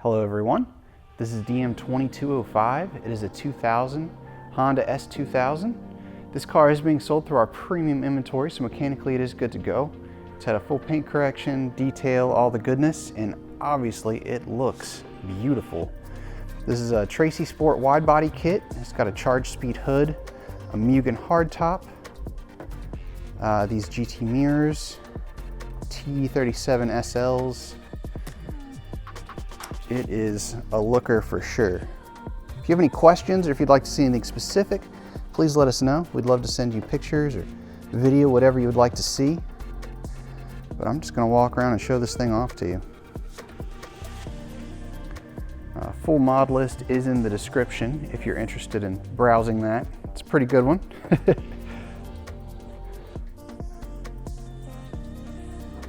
Hello everyone, this is DM2205. It is a 2000 Honda S2000. This car is being sold through our premium inventory, so mechanically it is good to go. It's had a full paint correction, detail, all the goodness, and obviously it looks beautiful. This is a Tracy Sport Widebody kit. It's got a charge speed hood, a Mugen hardtop, these GT mirrors, TE37 SLs. It is a looker for sure. If you have any questions or if you'd like to see anything specific, please let us know. We'd love to send you pictures or video, whatever you would like to see. But I'm just going to walk around and show this thing off to you. Full mod list is in the description if you're interested in browsing that. It's a pretty good one.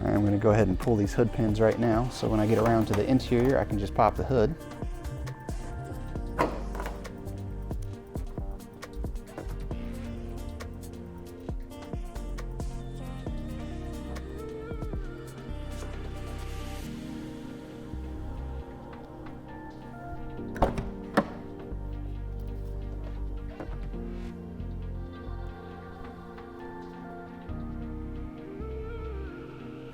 I'm going to go ahead and pull these hood pins right now, so when I get around to the interior I can just pop the hood.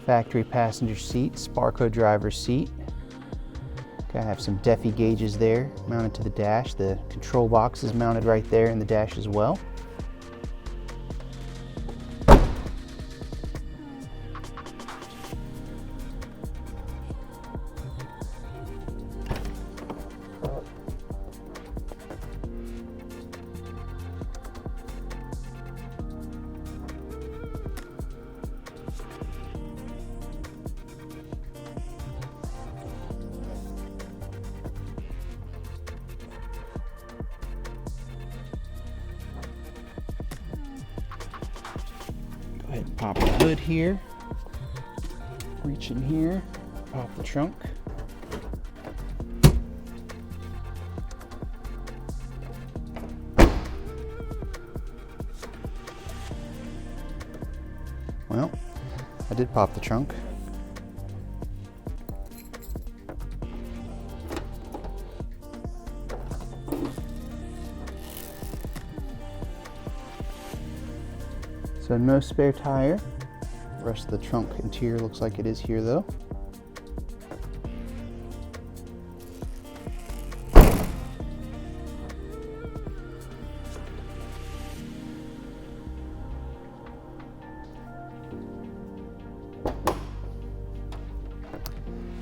Factory passenger seat, Sparco driver seat. Okay, I have some Defi gauges there mounted to the dash. The control box is mounted right there in the dash as well. Go ahead and pop the hood here, reach in here, pop the trunk. Well, I did pop the trunk. So no spare tire. The rest of the trunk interior looks like it is here though.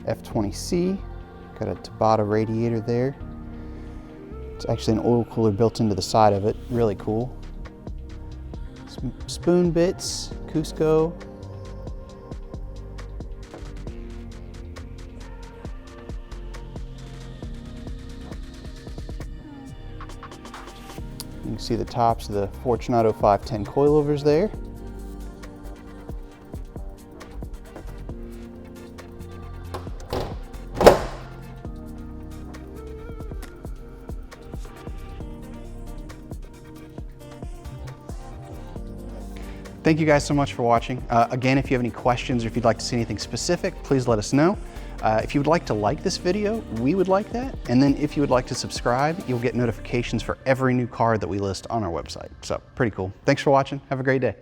F20C, got a Tabata radiator there. It's actually an oil cooler built into the side of it, really cool. Spoon bits, Cusco. You can see the tops of the Fortunato 510 coilovers there. Thank you guys so much for watching. Again, if you have any questions or if you'd like to see anything specific, please let us know. If you would like to like this video, we would like that. And then if you would like to subscribe, you'll get notifications for every new car that we list on our website. So pretty cool. Thanks for watching. Have a great day.